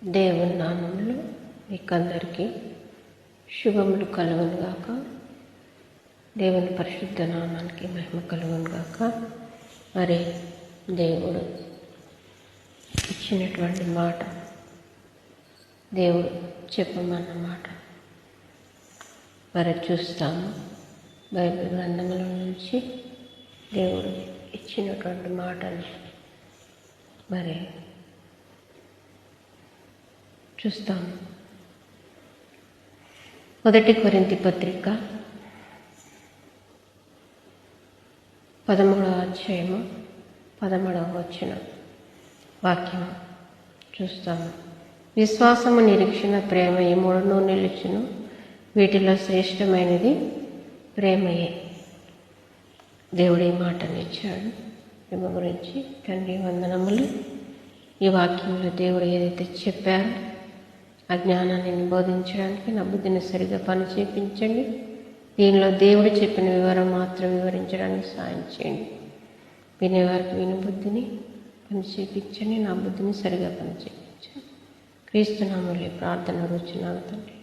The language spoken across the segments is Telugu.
దేవుని నామములో మీకందరికీ శుభములు కలుగునుగాక. దేవుని పరిశుద్ధ నామానికి మహిమ కలుగునుగాక. మరి దేవుడు ఇచ్చినటువంటి మాట, దేవుడు చెప్పమన్న మాట మరి చూస్తాము. బైబిల్ గ్రంథముల నుంచి దేవుడు ఇచ్చినటువంటి మాటలు మరి చూస్తాము. 1 కొరింథీ పత్రిక 13వ అధ్యాయము 13వ వచనం వాక్యం చూస్తాము. విశ్వాసము, నిరీక్షణ, ప్రేమ ఈ మూడును నిలుచును, వీటిలో శ్రేష్టమైనది ప్రేమయే. దేవుడు ఈ మాటనిచ్చాడు. ప్రేమ గురించి తండ్రి వందనములు. ఈ వాక్యంలో దేవుడు ఏదైతే చెప్పారో ఆ జ్ఞానాన్ని బోధించడానికి నా బుద్ధిని సరిగా పని చేయించండి. దీనిలో దేవుడు చెప్పిన వివరం మాత్రం వివరించడానికి సాయం చేయండి. వినేవారికి విని బుద్ధిని పని చేయించండి, నా బుద్ధిని సరిగా పని చేయించండి. క్రీస్తునామములో ప్రార్థన రుచినాను తండ్రి.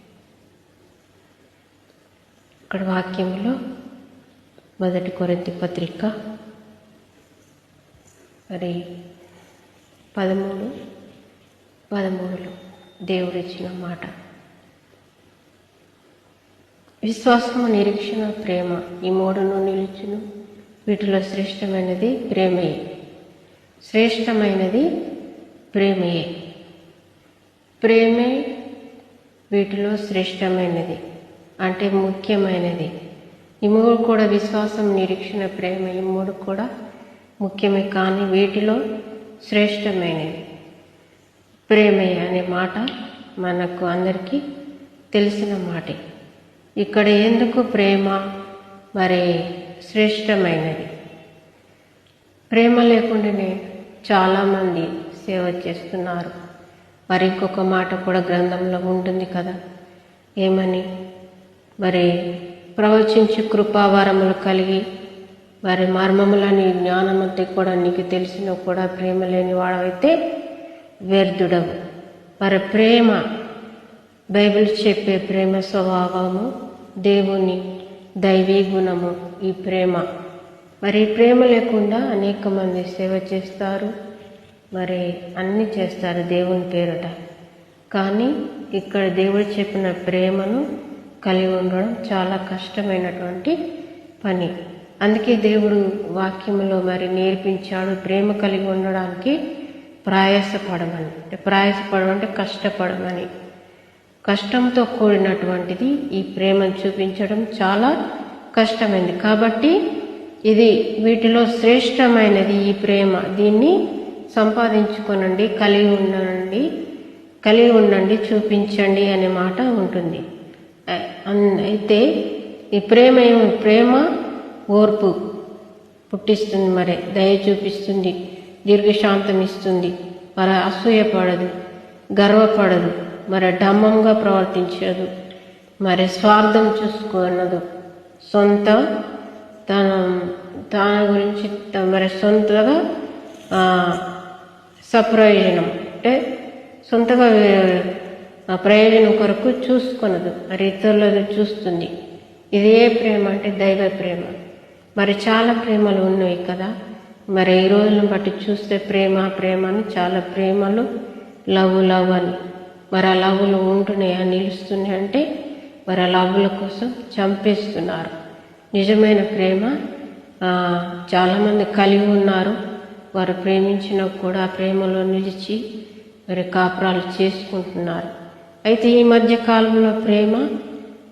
ఇక్కడ వాక్యంలో 1 కొరింథీ పత్రిక మరి 13:13లో దేవుడు ఇచ్చిన మాట, విశ్వాసము, నిరీక్షణ, ప్రేమ ఈ మూడును నిలుచును, వీటిలో శ్రేష్టమైనది ప్రేమయే. శ్రేష్టమైనది ప్రేమయే. ప్రేమే వీటిలో శ్రేష్టమైనది అంటే ముఖ్యమైనది. ఈ మూడు కూడా విశ్వాసం, నిరీక్షణ, ప్రేమ ఈ మూడు కూడా ముఖ్యమే, కానీ వీటిలో శ్రేష్టమైనది ప్రేమే అనే మాట మనకు అందరికీ తెలిసిన మాటే. ఇక్కడ ఎందుకు ప్రేమ మరి శ్రేష్టమైనది? ప్రేమ లేకుండానే చాలామంది సేవ చేస్తున్నారు. మరి ఇంకొక మాట కూడా గ్రంథంలో ఉంటుంది కదా, ఏమని? మరి ప్రవచించి కృపావరములు కలిగి మరి మర్మములని జ్ఞానమంతా కూడా నీకు తెలిసిన కూడా ప్రేమ లేని వాడవైతే వ్యర్థుడవు. మరి ప్రేమ, బైబిల్ చెప్పే ప్రేమ స్వభావము, దేవుని దైవీ గుణము ఈ ప్రేమ. మరి ప్రేమ లేకుండా అనేక మంది సేవ చేస్తారు, మరి అన్నీ చేస్తారు దేవుని పేరుట. కానీ ఇక్కడ దేవుడు చెప్పిన ప్రేమను కలిగి ఉండడం చాలా కష్టమైనటువంటి పని. అందుకే దేవుడు వాక్యములో మరి నేర్పించాడు, ప్రేమ కలిగి ఉండడానికి ప్రయాసపడమని. ప్రయాసపడడం అంటే కష్టపడమని. కష్టంతో కూడినటువంటిది ఈ ప్రేమను చూపించడం చాలా కష్టమైంది. కాబట్టి ఇది వీటిలో శ్రేష్టమైనది ఈ ప్రేమ. దీన్ని సంపాదించుకొనండి, కలిగి ఉండండి, చూపించండి అనే మాట ఉంటుంది. అయితే ఈ ప్రేమ ఓర్పు పుట్టిస్తుంది, మరి దయ చూపిస్తుంది, దీర్ఘశాంతం ఇస్తుంది, మరి అసూయపడదు, గర్వపడదు, మరి డంబంగా ప్రవర్తించదు, మరి స్వార్థం చూసుకున్నదు, సొంత తన గురించి మరి సొంతగా సప్రయోజనం అంటే సొంతగా ప్రయోజనం కొరకు చూసుకున్నదు, మరి ఇతరులను చూస్తుంది. ఇది ఏ ప్రేమ అంటే దైవ ప్రేమ. మరి చాలా ప్రేమలు ఉన్నాయి కదా. మరి ఈ రోజులను బట్టి చూస్తే ప్రేమ అని చాలా ప్రేమలు లవ్ అని మరి ఆ లవ్లు ఉంటున్నాయా, నిలుస్తున్నాయి అంటే మరి ఆ లవ్ల కోసం చంపేస్తున్నారు. నిజమైన ప్రేమ చాలామంది కలిగి ఉన్నారు. వారు ప్రేమించినా కూడా ఆ ప్రేమలో నిలిచి మరి కాపురాలు చేసుకుంటున్నారు. అయితే ఈ మధ్య కాలంలో ప్రేమ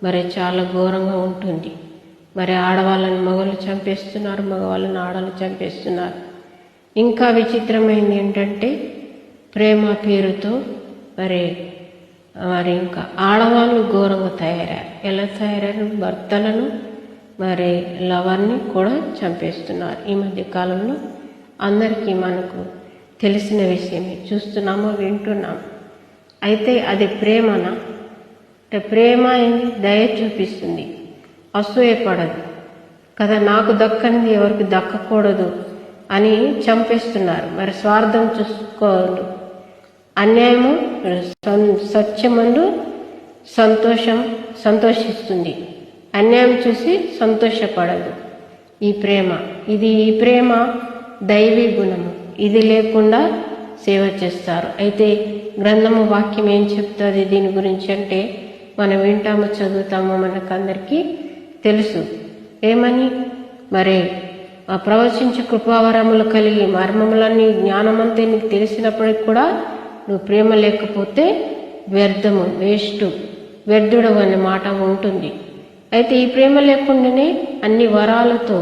మరి చాలా ఘోరంగా ఉంటుంది. మరి ఆడవాళ్ళని మగవాళ్ళు చంపేస్తున్నారు, మగవాళ్ళని ఆడవాళ్ళు చంపేస్తున్నారు. ఇంకా విచిత్రమైనది ఏంటంటే ప్రేమ పేరుతో మరి ఇంకా ఆడవాళ్ళు ఘోరంగా తయారయ్యారు. ఎలా తయారయ్యారు? భర్తలను మరి లవర్ని కూడా చంపేస్తున్నారు. ఈ మధ్య కాలంలో అందరికీ మనకు తెలిసిన విషయమే, చూస్తున్నాము, వింటున్నాము. అయితే అది ప్రేమనా? అంటే ప్రేమ ఏంది? దయ చూపిస్తుంది, అసూయపడదు కదా, నాకు దక్కనిది ఎవరికి దక్కకూడదు అని చంపేస్తున్నారు. మరి స్వార్థం చూసుకోరు, అన్యాయము సత్యమందు సంతోషిస్తుంది, అన్యాయం చూసి సంతోషపడదు. ఈ ప్రేమ దైవీ గుణము. ఇది లేకుండా సేవ చేస్తారు. అయితే గ్రంథము వాక్యం ఏం చెప్తుంది దీని గురించి అంటే మనం వింటామో చదువుతామో మనకందరికీ తెలుసు. ఏమని? మరి ప్రవచించి కృపావరములు కలిగి మర్మములన్నీ జ్ఞానమంతా నీకు తెలిసినప్పటికి కూడా నువ్వు ప్రేమ లేకపోతే వ్యర్థుడు అనే మాట ఉంటుంది. అయితే ఈ ప్రేమ లేకుండానే అన్ని వరాలతో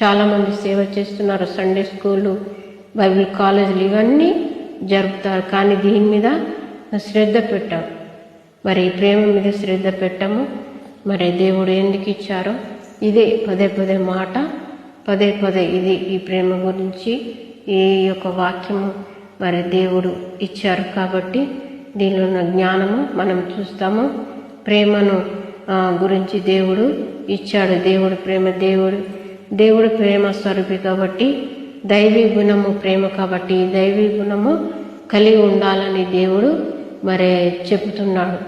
చాలామంది సేవ చేస్తున్నారు. సండే స్కూళ్ళు, బైబిల్ కాలేజీలు ఇవన్నీ జరుపుతారు. కానీ దీని మీద శ్రద్ధ పెట్టాం. మరి ప్రేమ మీద శ్రద్ధ పెట్టాము. మరి దేవుడు ఎందుకు ఇచ్చారో ఇదే పదే మాట, పదే ఇది ఈ ప్రేమ గురించి ఈ యొక్క వాక్యము మరి దేవుడు ఇచ్చారు. కాబట్టి దీనిలో ఉన్న జ్ఞానము మనం చూస్తాము. ప్రేమను గురించి దేవుడు ఇచ్చాడు. దేవుడు ప్రేమ స్వరూపి కాబట్టి దైవీ గుణము ప్రేమ కాబట్టి దైవీ గుణము కలిగి ఉండాలని దేవుడు మరి చెబుతున్నాడు.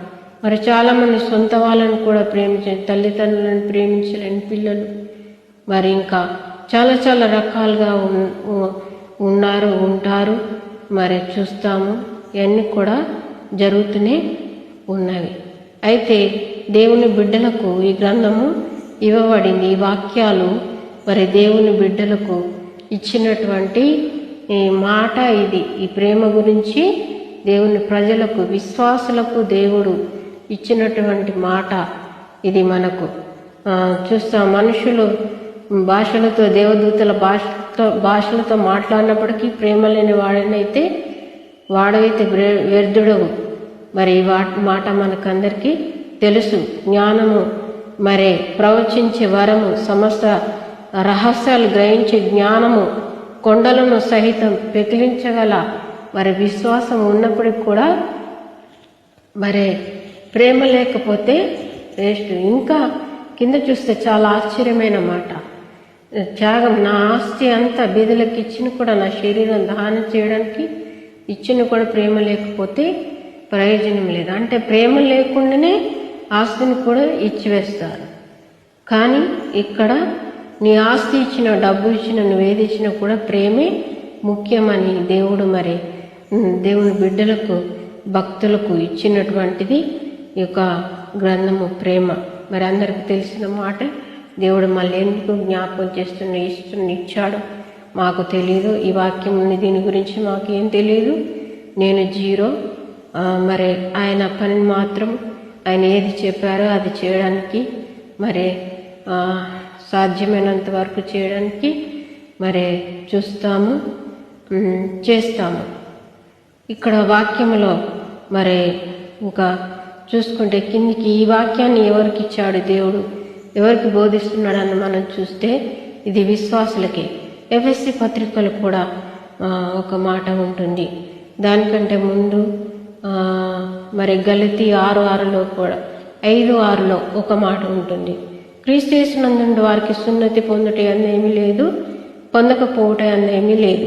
మరి చాలామంది సొంత వాళ్ళని కూడా ప్రేమించలేని తల్లిదండ్రులను ప్రేమించలేని పిల్లలు మరి ఇంకా చాలా రకాలుగా ఉంటారు. మరి చూస్తాము, ఇవన్నీ కూడా జరుగుతూనే ఉన్నవి. అయితే దేవుని బిడ్డలకు ఈ గ్రంథము ఇవ్వబడింది. ఈ వాక్యాలు మరి దేవుని బిడ్డలకు ఇచ్చినటువంటి ఈ మాట ఇది. ఈ ప్రేమ గురించి దేవుని ప్రజలకు, విశ్వాసులకు దేవుడు ఇచ్చినటువంటి మాట ఇది. మనకు చూస్తాం, మనుషులు భాషలతో, దేవదూతల భాషలతో మాట్లాడినప్పటికీ ప్రేమ లేని వాడైతే వ్యర్థుడవు. మరి ఈ మాట మనకందరికీ తెలుసు. జ్ఞానము మరి ప్రవచించే వరము, సమస్త రహస్యాలు గ్రహించే జ్ఞానము, కొండలను సహితం పెకిలించగల మరి విశ్వాసం ఉన్నప్పటికి కూడా మరి ప్రేమ లేకపోతే వేస్ట్. ఇంకా కింద చూస్తే చాలా ఆశ్చర్యమైన మాట. త్యాగం, నా ఆస్తి అంతా బీదలకు ఇచ్చిన కూడా, నా శరీరం దానం చేయడానికి ఇచ్చిన కూడా ప్రేమ లేకపోతే ప్రయోజనం లేదు. అంటే ప్రేమ లేకుండానే ఆస్తిని కూడా ఇచ్చివేస్తారు. కానీ ఇక్కడ నీ ఆస్తి ఇచ్చిన, డబ్బు ఇచ్చిన, నువ్వేది ఇచ్చినా కూడా ప్రేమే ముఖ్యమని దేవుడు మరి దేవుని బిడ్డలకు, భక్తులకు ఇచ్చినటువంటిది ఈ యొక్క గ్రంథము ప్రేమ. మరి అందరికి తెలిసిన మాట. దేవుడు మళ్ళీ ఎందుకు జ్ఞాపకం ఇచ్చాడు మాకు తెలియదు. ఈ వాక్యం ఉంది, దీని గురించి మాకు ఏం తెలియదు. నేను జీరో. మరి ఆయన పనిని మాత్రం ఆయన ఏది చెప్పారో అది చేయడానికి మరి సాధ్యమైనంత వరకు చేయడానికి మరి చూస్తాము, చేస్తాము. ఇక్కడ వాక్యములో మరి ఇంకా చూసుకుంటే కిందికి ఈ వాక్యాన్ని ఎవరికి ఇచ్చాడు దేవుడు, ఎవరికి బోధిస్తున్నాడని మనం చూస్తే ఇది విశ్వాసులకే. ఎఫెసీ పత్రికలు కూడా ఒక మాట ఉంటుంది. దానికంటే ముందు మరి గలతీ 6:6లో కూడా 5:6లో ఒక మాట ఉంటుంది. క్రీస్తు యేసునందు వారికి సున్నతి పొందుట అన్నేమీ లేదు, పొందకపోవట అన్నేమీ లేదు.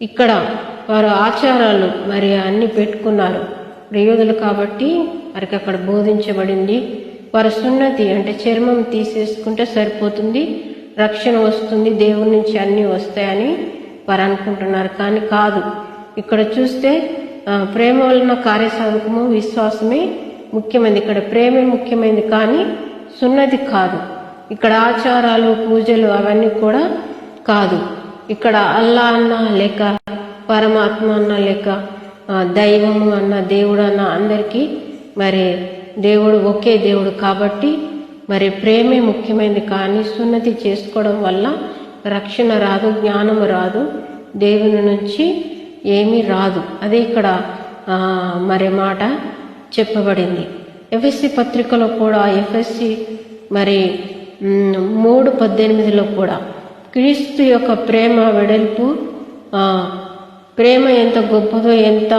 ఇక్కడ వారు ఆచారాలు మరి అన్ని పెట్టుకున్నారు. యూదులు కాబట్టి వారికి అక్కడ బోధించబడింది. వారు సున్నతి అంటే చర్మం తీసేసుకుంటే సరిపోతుంది, రక్షణ వస్తుంది, దేవుడి నుంచి అన్నీ వస్తాయని వారు అనుకుంటున్నారు. కానీ కాదు. ఇక్కడ చూస్తే ప్రేమ వలన కార్యసాధకము, విశ్వాసమే ముఖ్యమైనది. ఇక్కడ ప్రేమే ముఖ్యమైనది కానీ సున్నతి కాదు. ఇక్కడ ఆచారాలు, పూజలు అవన్నీ కూడా కాదు. ఇక్కడ అల్లా అన్న లేక పరమాత్మ అన్న లేక దైవము అన్న, దేవుడు అన్న అందరికీ మరి దేవుడు ఒకే దేవుడు కాబట్టి మరి ప్రేమే ముఖ్యమైనది. కానీ సున్నతి చేసుకోవడం వల్ల రక్షణ రాదు, జ్ఞానము రాదు, దేవుని నుంచి ఏమీ రాదు. అదే ఇక్కడ మరి మాట చెప్పబడింది. ఎఫెసీ పత్రికలో కూడా ఎఫెసీ మరి 3:18లో కూడా క్రీస్తు యొక్క ప్రేమ వెడల్పు, ప్రేమ ఎంత గొప్పదో, ఎంత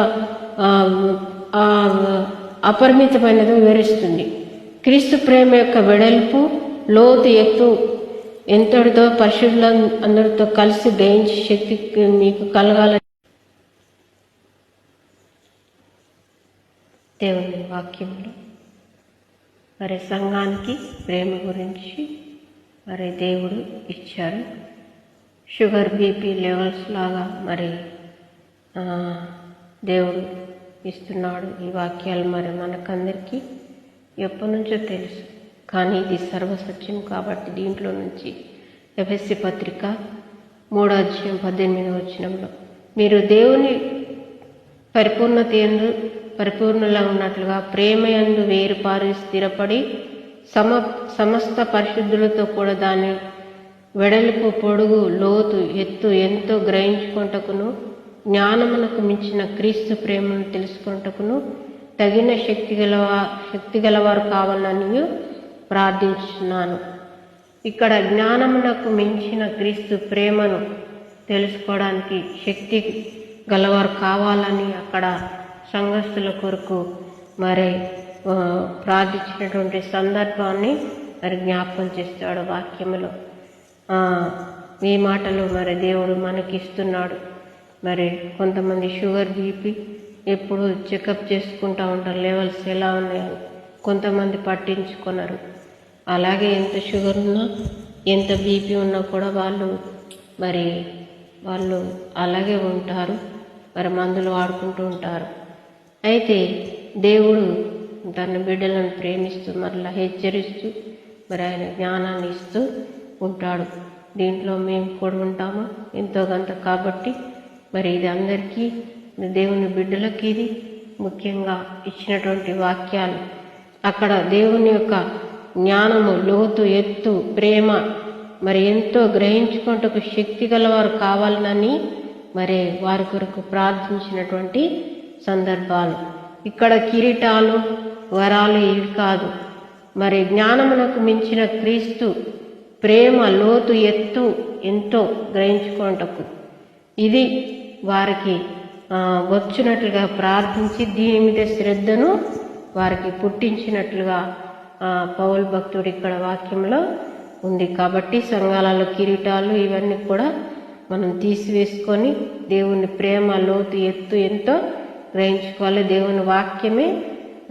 అపరిమితమైనదో వివరిస్తుంది. క్రీస్తు ప్రేమ యొక్క వెడల్పు, లోతు, ఎత్తు ఎంతటితో పరిశుద్ధుల అందరితో కలిసి గ్రహించే శక్తి మీకు కలగాలని దేవుని వాక్యంలో మరి సంఘానికి ప్రేమ గురించి మరి దేవుడు ఇచ్చారు. షుగర్ బీపీ లెవెల్స్ లాగా మరి దేవుడు ఇస్తున్నాడు. ఈ వాక్యాలు మరి మనకందరికీ ఎప్పటి నుంచో తెలుసు, కానీ ఇది సర్వసత్యం కాబట్టి దీంట్లో నుంచి ఎఫెసీ పత్రిక 3:18 మీరు దేవుని పరిపూర్ణులా ఉన్నట్లుగా ప్రేమయందు వేరుపారి స్థిరపడి సమస్త పరిశుద్ధులతో కూడా దాని వెడల్పు పొడుగు లోతు ఎత్తు ఎంతో గ్రహించుకొనుటకును జ్ఞానమునకు మించిన క్రీస్తు ప్రేమను తెలుసుకొనుటకును తగిన శక్తి గలవారు కావాలని ప్రార్థించున్నాను. ఇక్కడ జ్ఞానమునకు మించిన క్రీస్తు ప్రేమను తెలుసుకోవడానికి శక్తి గలవారు కావాలని అక్కడ సంఘస్థుల కొరకు మరి ప్రార్థించినటువంటి సందర్భాన్ని మరి జ్ఞాపకం చేస్తాడు వాక్యములో. ఈ మాటలు మరి దేవుడు మనకిస్తున్నాడు. మరి కొంతమంది షుగర్ బీపీ ఎప్పుడు చెకప్ చేసుకుంటూ ఉంటారు, లెవెల్స్ ఎలా ఉన్నాయని. కొంతమంది పట్టించుకున్నారు. అలాగే ఎంత షుగర్ ఉన్నా ఎంత బీపీ ఉన్నా కూడా వాళ్ళు అలాగే ఉంటారు, మరి మందులు వాడుకుంటూ ఉంటారు. అయితే దేవుడు తన బిడ్డలను ప్రేమిస్తూ మరలా హెచ్చరిస్తూ మరి ఆయన జ్ఞానాన్ని ఇస్తూ ఉంటాడు. దీంట్లో మేము కూడా ఉంటాము ఎంతో కొంత. కాబట్టి మరి ఇది అందరికీ దేవుని బిడ్డలకి ఇది ముఖ్యంగా ఇచ్చినటువంటి వాక్యాలు. అక్కడ దేవుని యొక్క జ్ఞానము లోతు ఎత్తు ప్రేమ మరి ఎంతో గ్రహించుకుంటూ శక్తి గలవారు కావాలని మరి వారి కొరకు ప్రార్థించినటువంటి సందర్భాలు. ఇక్కడ కిరీటాలు వరాలు ఇవి కాదు, మరి జ్ఞానమునకు మించిన క్రీస్తు ప్రేమ లోతు ఎత్తు ఎంతో గ్రహించుకుంటకు ఇది వారికి వచ్చినట్లుగా ప్రార్థించి దీని మీద శ్రద్ధను వారికి పుట్టించినట్లుగా పౌలు భక్తుడు ఇక్కడ వాక్యంలో ఉంది. కాబట్టి సంఘాలలో కిరీటాలు ఇవన్నీ కూడా మనం తీసివేసుకొని దేవుని ప్రేమ లోతు ఎత్తు ఎంతో గ్రహించుకోవాలి. దేవుని వాక్యమే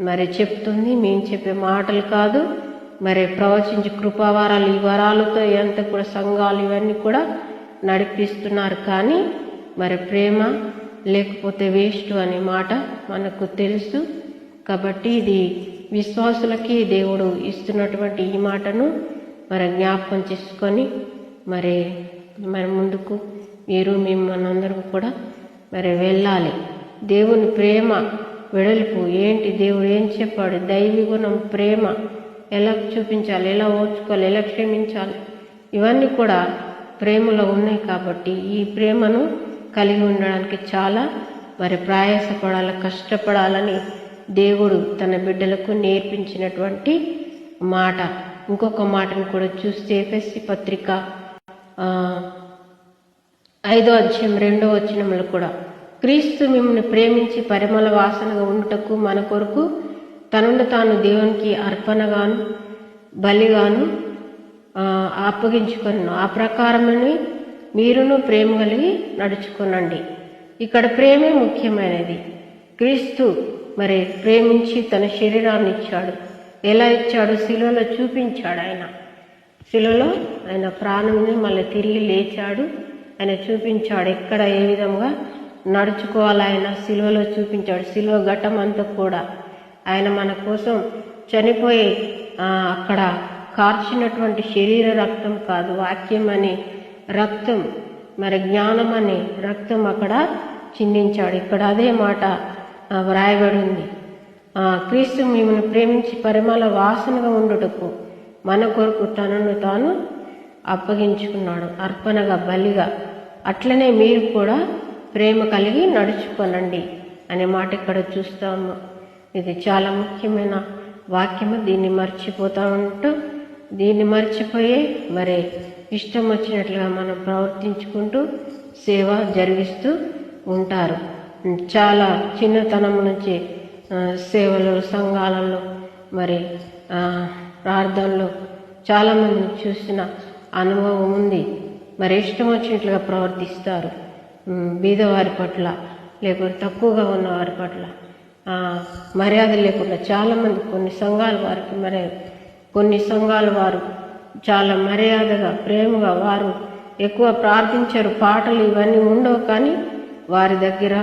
మరి చెప్తుంది, మేము చెప్పే మాటలు కాదు. మరి ప్రవచించి కృపావారాలు ఈ వరాలతో ఎంత కూడా సంఘాలు ఇవన్నీ కూడా నడిపిస్తున్నారు. కానీ మరి ప్రేమ లేకపోతే వేస్ట్ అనే మాట మనకు తెలుసు. కాబట్టి ఇది విశ్వాసులకి దేవుడు ఇస్తున్నటువంటి ఈ మాటను మరి జ్ఞాపకం చేసుకొని మరి ముందుకు మేము మనందరం కూడా మరి వెళ్ళాలి. దేవుని ప్రేమ వెడల్పు ఏంటి, దేవుడు ఏం చెప్పాడు, దైవీ గుణం ప్రేమ ఎలా చూపించాలి, ఎలా ఓర్చుకోవాలి, ఎలా క్షమించాలి, ఇవన్నీ కూడా ప్రేమలో ఉన్నాయి. కాబట్టి ఈ ప్రేమను కలిగి ఉండడానికి చాలా మరి ప్రయాసపడాలి, కష్టపడాలని దేవుడు తన బిడ్డలకు నేర్పించినటువంటి మాట. ఇంకొక మాటను కూడా చూస్తే ఎఫెసీ పత్రిక 5:2 కూడా క్రీస్తు మిమ్మల్ని ప్రేమించి పరిమళ వాసనగా ఉండుటకు మన కొరకు తనను తాను దేవునికి అర్పణగాను బలిగాను అప్పగించుకొను. ఆ ప్రకారమని మీరును ప్రేమ కలిగి నడుచుకొనండి. ఇక్కడ ప్రేమే ముఖ్యమైనది. క్రీస్తు మరి ప్రేమించి తన శరీరాన్ని ఇచ్చాడు. ఎలా ఇచ్చాడు? శిలువలో చూపించాడు. శిలువలో ఆయన ప్రాణంని మళ్ళీ తిరిగి లేచాడు. ఆయన చూపించాడు ఎక్కడ ఏ విధంగా నడుచుకోవాలి. ఆయన శిలువలో చూపించాడు. శిలువ ఘట్టం అంతా కూడా ఆయన మన కోసం చనిపోయి అక్కడ కార్చినటువంటి శరీర రక్తం కాదు, వాక్యం అనే రక్తం, మరి జ్ఞానం అనే రక్తం అక్కడ చిందించాడు. ఇక్కడ అదే మాట వ్రాయబడి ఉంది. క్రీస్తు మిమ్మల్ని ప్రేమించి పరిమళ వాసనగా ఉండుటకు మన కొరకు తనను తాను అప్పగించుకున్నాడు, అర్పణగా బలిగా. అట్లనే మీరు కూడా ప్రేమ కలిగి నడుచుకోనండి అనే మాట ఇక్కడ చూస్తాము. ఇది చాలా ముఖ్యమైన వాక్యము. దీన్ని మర్చిపోయే మరి ఇష్టం వచ్చినట్లుగా మనం ప్రవర్తించుకుంటూ సేవ జరిగిస్తూ ఉంటారు. చాలా చిన్నతనం నుంచి సేవలు సంఘాలలో మరి ప్రార్థనలో చాలామందిని చూసిన అనుభవం ఉంది. మరి ఇష్టం వచ్చినట్లుగా ప్రవర్తిస్తారు బీదవారి పట్ల, లేకపోతే తక్కువగా ఉన్న వారి పట్ల. మర్యాద లేకుండా చాలామంది కొన్ని సంఘాల వారు చాలా మర్యాదగా ప్రేమగా వారు ఎక్కువ ప్రార్థించరు, పాటలు ఇవన్నీ ఉండవు, కానీ వారి దగ్గర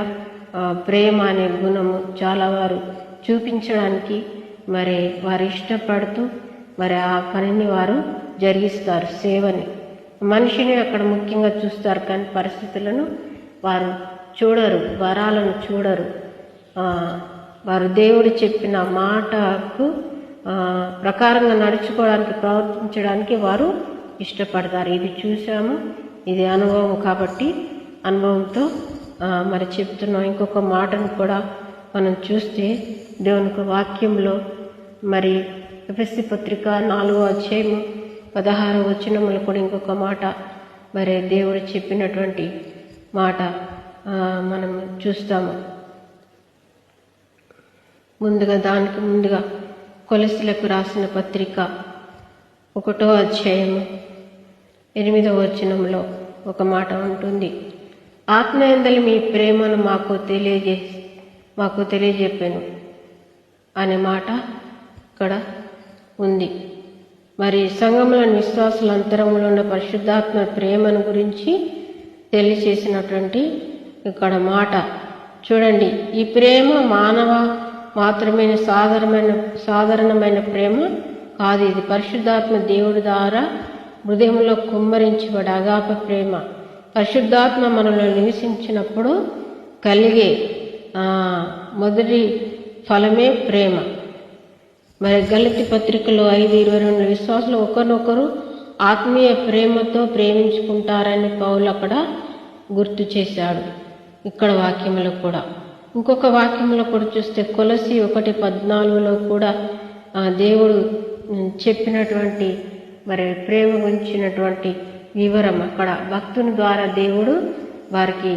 ప్రేమ అనే గుణము చాలా వారు చూపించడానికి వారు ఇష్టపడుతూ ఆ పనిని వారు జరిగిస్తారు. సేవని మనిషిని అక్కడ ముఖ్యంగా చూస్తారు, కానీ పరిస్థితులను వారు చూడరు, వరాలను చూడరు. వారు దేవుడు చెప్పిన మాటకు ప్రకారంగా నడుచుకోవడానికి ప్రవర్తించడానికి వారు ఇష్టపడతారు. ఇది చూసాము, ఇది అనుభవం కాబట్టి అనుభవంతో చెప్తున్నాం. ఇంకొక మాటను కూడా మనం చూస్తే దేవునికి వాక్యంలో ఎఫెసీ పత్రిక 4వ అధ్యాయము 16వ వచనములో కూడా ఇంకొక మాట దేవుడు చెప్పినటువంటి మాట మనం చూస్తాము. దానికి ముందుగా కొలస్సీలకు రాసిన పత్రిక 1వ అధ్యాయము 8వ వచనంలో ఒక మాట ఉంటుంది. ఆత్మయందలి మీ ప్రేమను మాకు తెలియజెప్పాను అనే మాట ఇక్కడ ఉంది. సంఘంలోని విశ్వాసుల అంతరంలో ఉన్న పరిశుద్ధాత్మ ప్రేమను గురించి తెలియచేసినటువంటి ఇక్కడ మాట చూడండి. ఈ ప్రేమ మాత్రమే సాధారణమైన ప్రేమ కాదు. ఇది పరిశుద్ధాత్మ దేవుడి ద్వారా హృదయంలో కుమ్మరించబడే అగాప ప్రేమ. పరిశుద్ధాత్మ మనలో నివసించినప్పుడు కలిగే మొదటి ఫలమే ప్రేమ. గలతీ పత్రికలో 5:22 విశ్వాసులు ఒకరినొకరు ఆత్మీయ ప్రేమతో ప్రేమించుకుంటారని పౌలు అక్కడ గుర్తు చేశాడు. ఇక్కడ వాక్యంలో కూడా ఇంకొక వాక్యంలో కూడా చూస్తే కొలస్సీ 1:14లో కూడా దేవుడు చెప్పినటువంటి ప్రేమ గురించినటువంటి వివరం అక్కడ భక్తుని ద్వారా దేవుడు వారికి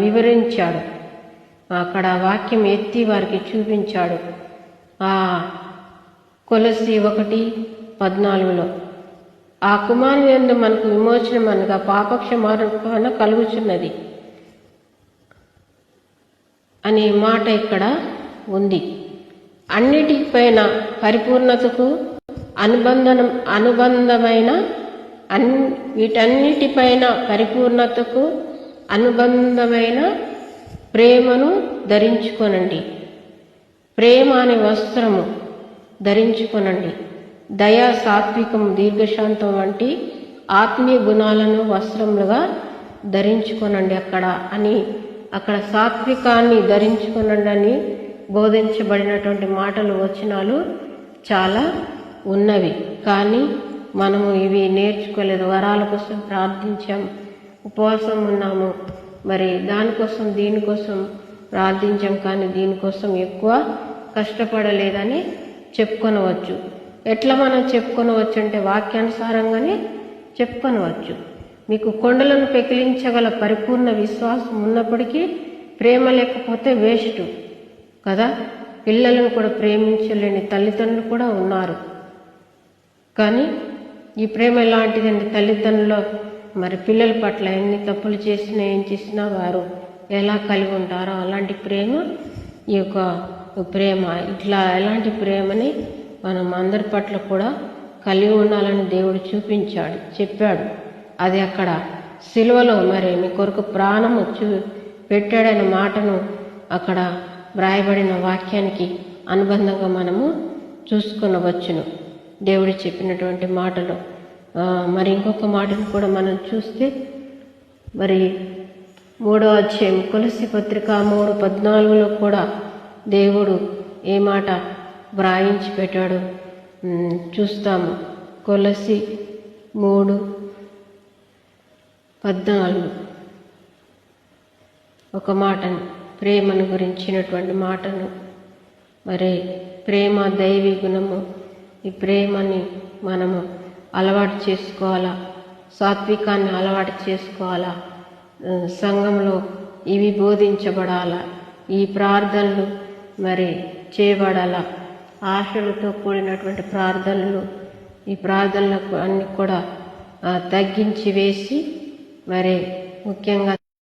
వివరించాడు. అక్కడ వాక్యం ఎత్తి వారికి చూపించాడు. కొలస్సీ 1:14లో ఆ కుమారుని యందు మనకు విమోచనం అనగా పాపక్షమాపణ కలుగుచున్నది అనే మాట ఇక్కడ ఉంది. అన్నిటిపైన పరిపూర్ణతకు వీటన్నిటిపైన పరిపూర్ణతకు అనుబంధమైన ప్రేమను ధరించుకొనండి. ప్రేమ అనే వస్త్రము ధరించుకొనండి. దయా, సాత్వికం, దీర్ఘశాంతం వంటి ఆత్మీయ గుణాలను వస్త్రములుగా ధరించుకొనండి అక్కడ సాత్వికాన్ని ధరించుకొనండి అని బోధించబడినటువంటి మాటలు వచనాలు చాలా ఉన్నవి, కానీ మనము ఇవి నేర్చుకోలేదు. వరాల కోసం ప్రార్థించాం, ఉపవాసం ఉన్నాము, దానికోసం దీనికోసం ప్రార్థించాం, కానీ దీనికోసం ఎక్కువ కష్టపడలేదని చెప్పుకొనవచ్చు. ఎట్లా మనం చెప్పుకొనవచ్చు అంటే వాక్యానుసారంగానే చెప్పుకొనవచ్చు. మీకు కొండలను పెకిలించగల పరిపూర్ణ విశ్వాసం ఉన్నప్పటికీ ప్రేమ లేకపోతే వేస్ట్ కదా. పిల్లలను కూడా ప్రేమించలేని తల్లిదండ్రులు కూడా ఉన్నారు. కానీ ఈ ప్రేమ ఎలాంటిదండి? తల్లిదండ్రులు పిల్లల పట్ల ఎన్ని తప్పులు చేసినా ఏం చేసినా వారు ఎలా కలిగి ఉంటారో అలాంటి ప్రేమ ఈ యొక్క ప్రేమ. ఎలాంటి ప్రేమని మనం అందరి పట్ల కూడా కలిగి ఉండాలని దేవుడు చెప్పాడు. అది అక్కడ సిలువలో మీ కొరకు ప్రాణము పెట్టాడనే మాటను అక్కడ వ్రాయబడిన వాక్యానికి అనుబంధంగా మనము చూసుకొనవచ్చును. దేవుడు చెప్పినటువంటి మాటలు ఇంకొక మాటను కూడా మనం చూస్తే 3వ అధ్యాయం కొలస్సీ పత్రిక 3:14లో కూడా దేవుడు ఏ మాట వ్రాయించి పెట్టాడు చూస్తాము. కొలస్సీ 3:14 ఒక మాటను, ప్రేమను గురించినటువంటి మాటను, ప్రేమ దైవీ గుణము. ఈ ప్రేమని మనము అలవాటు చేసుకోవాలా, సాత్వికాన్ని అలవాటు చేసుకోవాలా, సంఘంలో ఇవి బోధించబడాలా, ఈ ప్రార్థనలు చేయబడాలా. ఆశలతో కూడినటువంటి ప్రార్థనలు, ఈ ప్రార్థనలకు అన్ని కూడా తగ్గించి వేసి ముఖ్యంగా